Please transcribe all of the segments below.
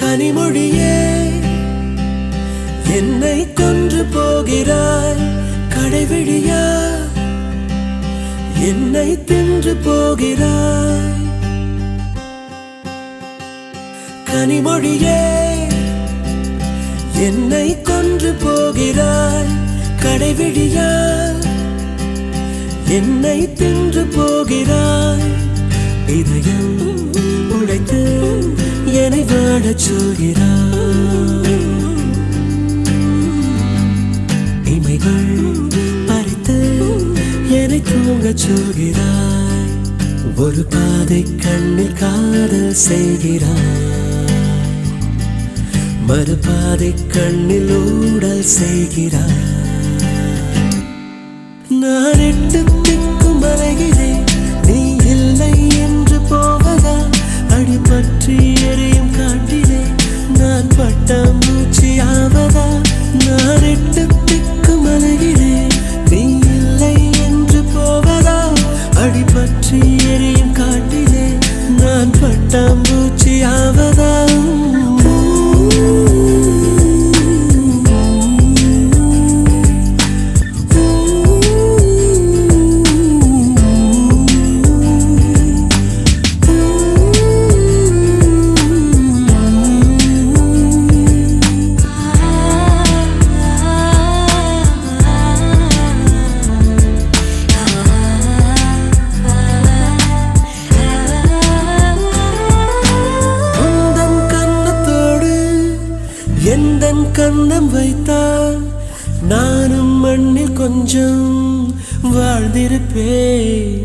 கனிமொழியே என்னை கொன்று போகிறாய் கடைவிழியா என்னை தின்று போகிறாய் கனிமொழியே என்னை கொன்று போகிறாய் கடைவிழியா என்னை தின்று போகிறாய் இதயம் உடைத்து என்னை வாழச் சொல்கிறாய் இமைகள் பறித்து என்னை தூங்கச் சொல்கிறாய் ஒரு பாதை கண்ணில் காதல் செய்கிறாய் மறுபாதை கண்ணில் ஊடல் செய்கிறாய் நான் எட்டு திக்கும் அலைகிறேன் நீ இல்லை என்று போவதா அடிபற்றி எரியும் காட்டிலே நான் பட்டாம்பூச்சி ஆவதா நான் எட்டு திக்கும் அலைகிறேன் நீ இல்லை என்று போவதா அடிபற்றி எரியும் காட்டிலே நான் பட்டாம்பூச்சி ஆவதா எந்தன் கண்ணம் வைத்தால் நானும் மண்ணில் கொஞ்சம் வாழ்ந்திருப்பேன்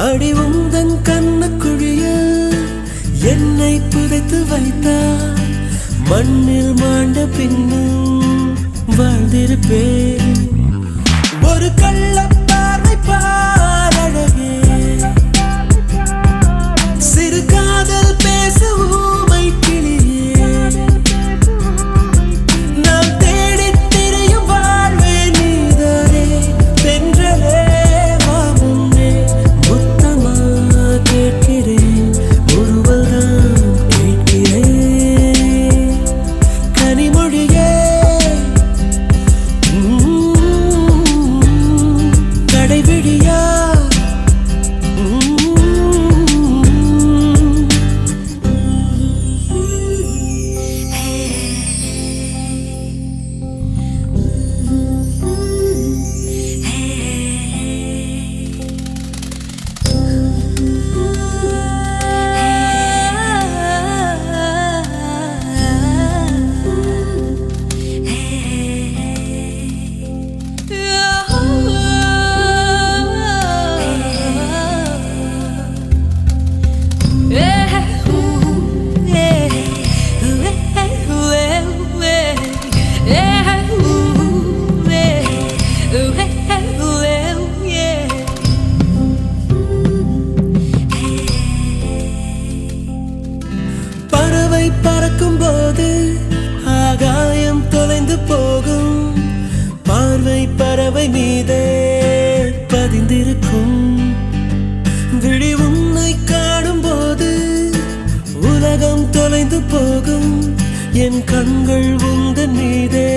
அடி உந்தன் கண்ணக்குழியில் என்னை புதைத்து வைத்தால் மண்ணில் மாண்ட பின்னும் வாழ்ந்திருப்பேன் ஒரு கள்ளப்பார்வை பாரழகே சிறு காதல் பேச ஊமை கிளியே பறக்கும் போது ஆகாயம் தொலைந்து போகும் பார்வை பறவை மீதே பதிந்திருக்கும் விழி உன்னை காணும் போது உலகம் தொலைந்து போகும் என் கண்கள் உந்தன் மீதே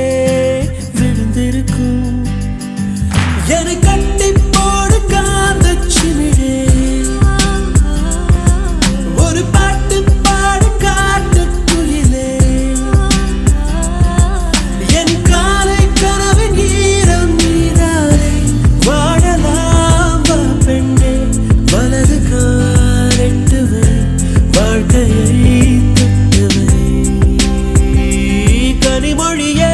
விழுந்திருக்கும் என்னை கட்டி போடு காந்த சிமிழே ஒரு பாட்டு பாடு காட்டு குயிலே என் காலை கனவின் ஈரம் நீராலே வாழலாம் வா பெண்ணே வலது காலெட்டுவை வாழ்க்கையை தொட்டுவை கனிமொழியே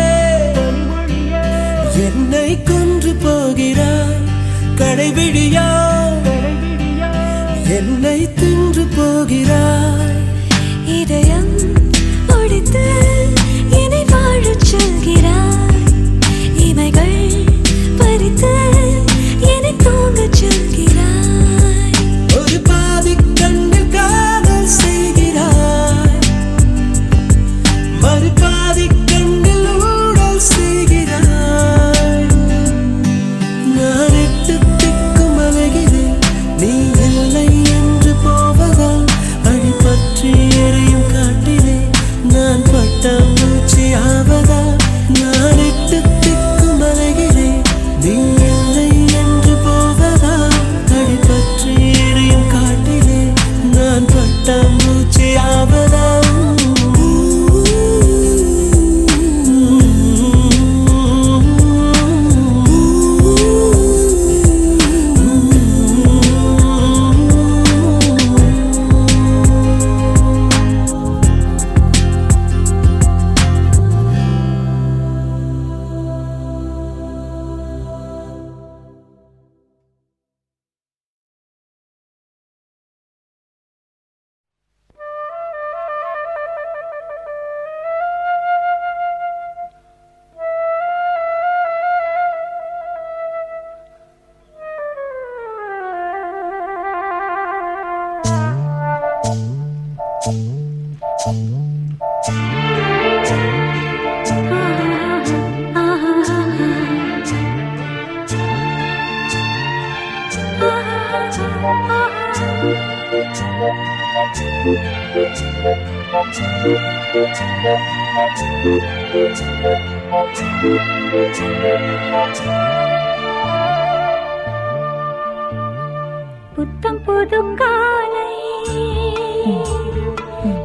புத்தம் புது காலை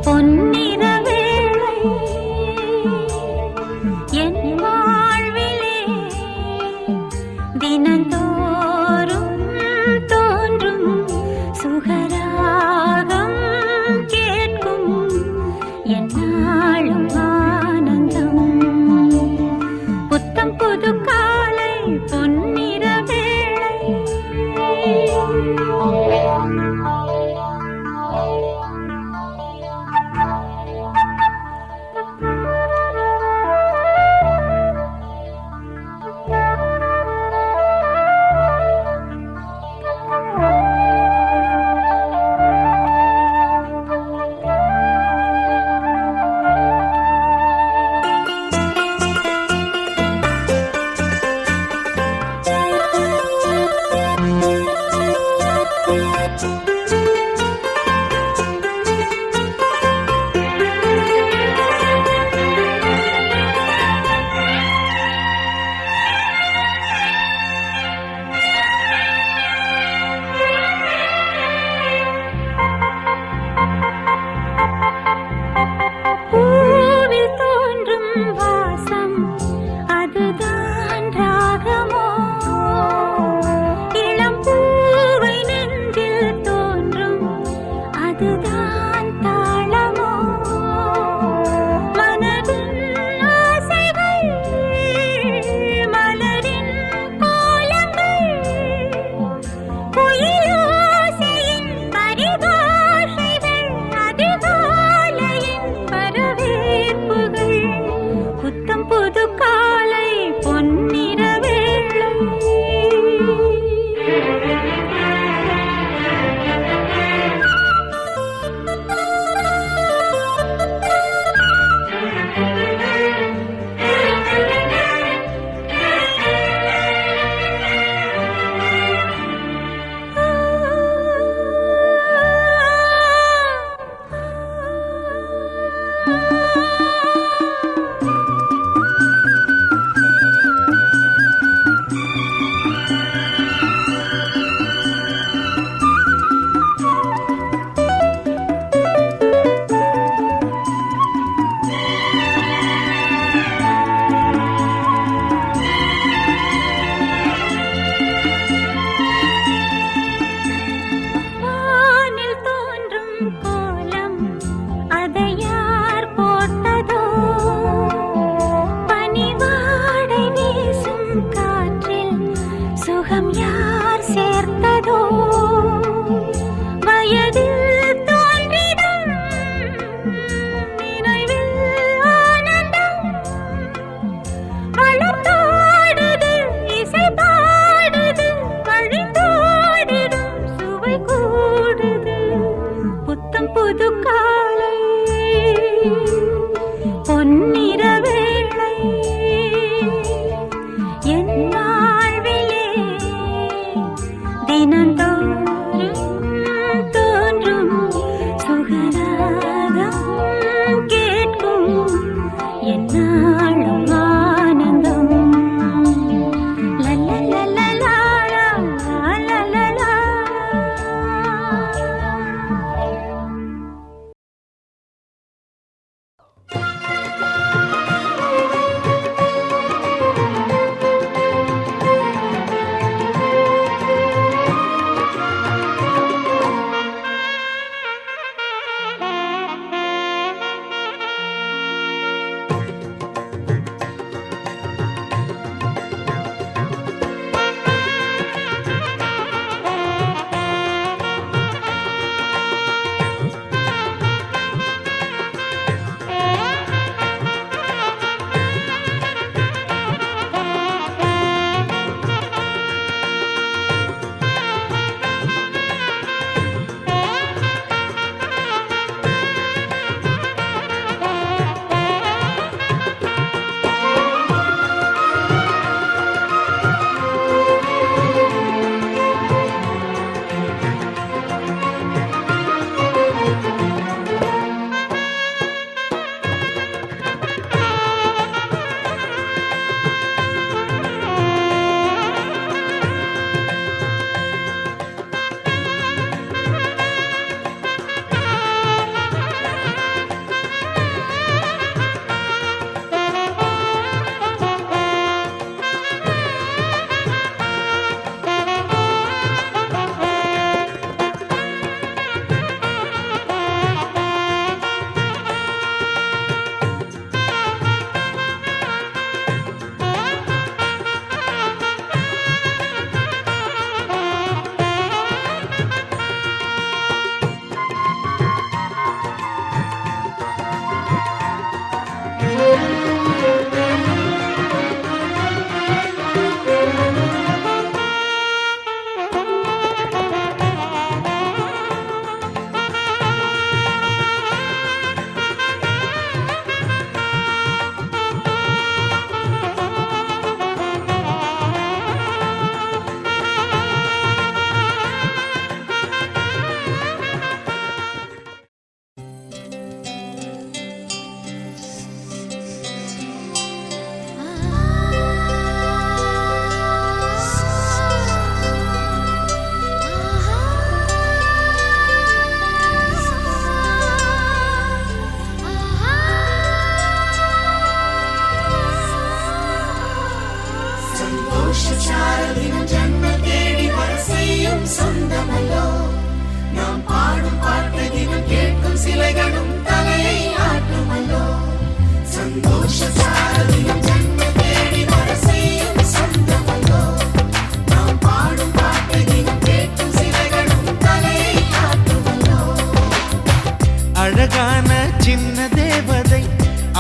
பொன்னிற வேளை என் வாழ்விலே தினந்தோறும் தோன்றும் சுகராகம் கேட்கும் என்னாலும் ஆனந்தம். புத்தம் புது காலை பொன்னிற வேளை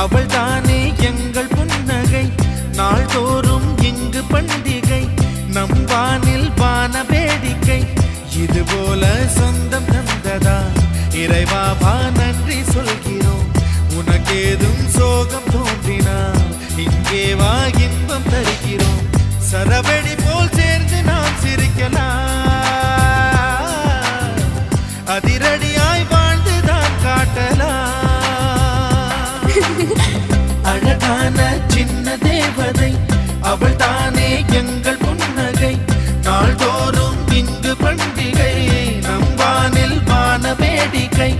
அவள் தானே எங்கள் புன்னகை, நாள்தோறும் இங்கு பண்டிகை, நம் வானில் வான வேடிக்கை. இது போல சொந்தம் தந்ததா இறைவா வா நன்றி சொல்கிறோம். உனக்கேதும் சோகம் தோன்றினால் இங்கே வா இன்பம் தருகிறோம். சரவெடி போல் சேர்ந்து நாம் சிரிக்கலாம், அதிரடியாய் வாழ்ந்துதான் காட்டலாம். அழகான சின்ன தேவதை அவள் தானே எங்கள் புன்னகை, நாள்தோறும் இங்கு பண்டிகை, நம் வானில் வான வேடிக்கை.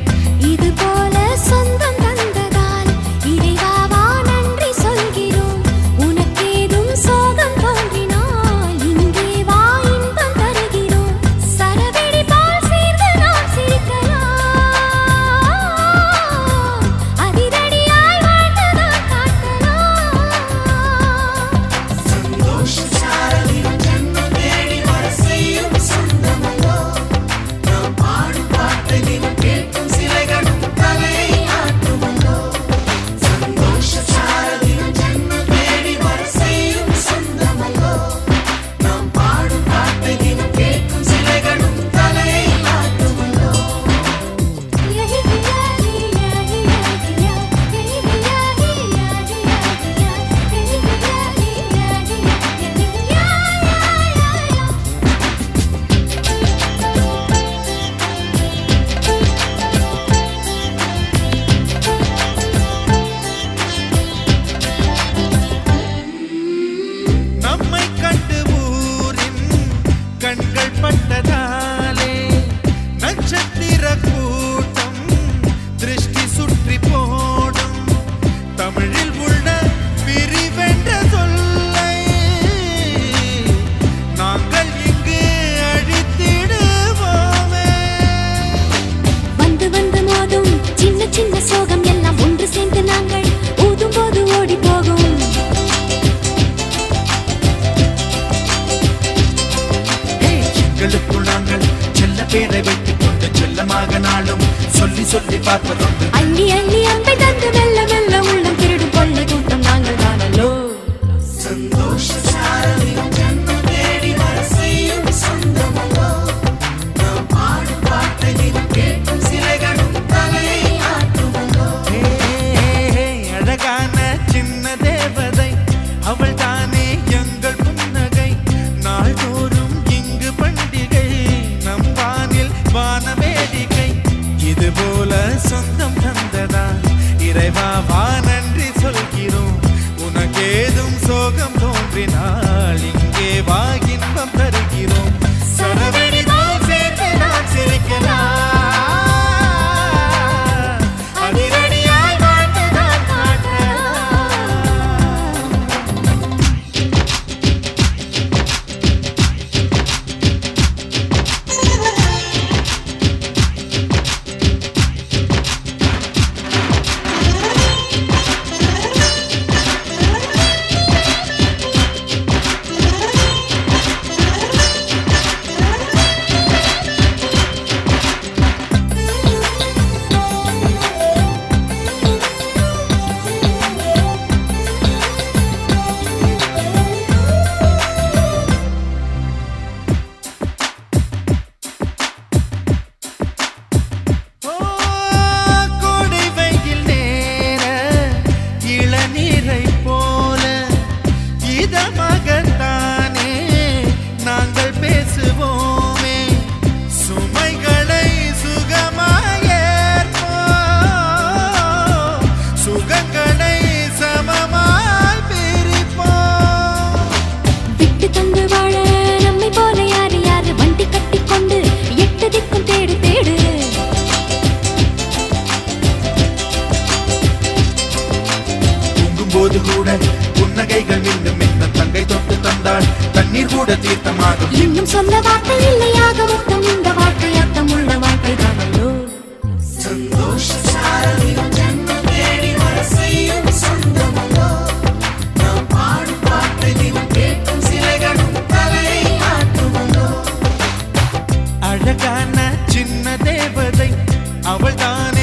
இது போல சொந்தம் தந்ததால் இறைவாவா நன்றி சொல்கிறோம். உனக்கேதும் சோகம் தோன்றினால் இங்கே வா இன்பம் தருகிறோம். சரவெடி போல் சேர்ந்து நாம் சிரிக்கலாம், அதிரடியாய் வாழ்ந்துதான் காட்டலாம். சந்தோஷ சாரலின் ஜன்னல் தேடி வர செய்யும் சொந்தமல்லோ, நாம் பாடும் பாட்டை தினம் கேட்கும் சிலைகளும் தலையை ஆட்டுமல்லோ. சந்தோஷ சாரலின் ஜன்னல் தேடி வர செய்யும் சொந்தமல்லோ, நாம் பாடும் பாட்டை தினம் கேட்கும் சிலைகளும் தலையை ஆட்டுமல்லோ. நம்மை கண்டு ஊரின் கண்கள் பட்டதாலே நட்சத்திர கூட்டம் திருஷ்டி சுற்றி போடும். தமிழில் உள்ள பிரிவென்ற சொல்லை நாங்கள் இங்கு அழித்திடுவோமே. வந்து வந்து மோதும் சின்ன சின்ன சோகம் எல்லாம் ஒன்று சேர்ந்து நாங்கள் ஊதும் போது ஓடி போகும். எங்களுக்குள் நாங்கள் செல்ல பேரை வைத்துக் கொண்டு செல்லமாக நாளும் சொல்லி சொல்லி பார்ப்பதுண்டு. அள்ளி அள்ளி அம்பை தந்து மெல்ல மெல்ல உள்ளம் திருடும் கொள்ளை கூட்டம் நாங்கள் தானல்லோ. சந்தோஷ சாரலின் ஜன்னல் தேடி வர செய்யும் சொந்தமல்லோ, நாம் பாடும் பாட்டை தினம் கேட்கும் சிலைகளும் தலையை ஆட்டுமல்லோ. அழகான சின்ன தேவதை அவள் தானே எங்கள் புன்னகை, நாள்தோறும் இங்கு பண்டிகை, நம் வானில் வான வேடிக்கை. இது போல சொந்தம் தந்ததா இறைவா வா நன்றி சொல்கிறோம். உனக்கேதும் சோகம் தோன்றினால் இங்கே வா இன்பம் தருகிறோம். சரவெடி போல் சேர்த்து நாம் சிரிக்கலாம், அதிரடியாய் வாழ்ந்துதான் காட்டலாம். ஓ, கோடை வெயில் நேர இளநீரை போல இதமாகத்தானே நாங்கள் பேசுவோமே. சுமைகளை சுகமாயேற்போம், சுகங்களை சமமாய் பிரிப்போம். விட்டு தந்து வாழ நம்மை போல யாரு யாரு வண்டி கட்டி கொண்டு எட்டு திக்கும் தேடு தேடு. தூங்கும்போது கூட புன்னகைகள் மின்னும் மின்னும் தங்கை தொட்டு தந்தாள் தண்ணீர் கூட தீர்த்தமாகும். இன்னும் சொல்ல வார்த்தை இல்லையாக மொத்தம் இந்த வாழ்க்கை அர்த்தம் உள்ள வாழ்க்கை தானல்லோ. சந்தோஷ சாரலின் ஜன்னல் தேடி வர செய்யும் சொந்தமல்லோ, நாம் பாடும் பாட்டை தினம் கேட்கும் சிலைகளும் தலையை ஆட்டுமல்லோ. அழகான சின்ன தேவதை அவள் தானே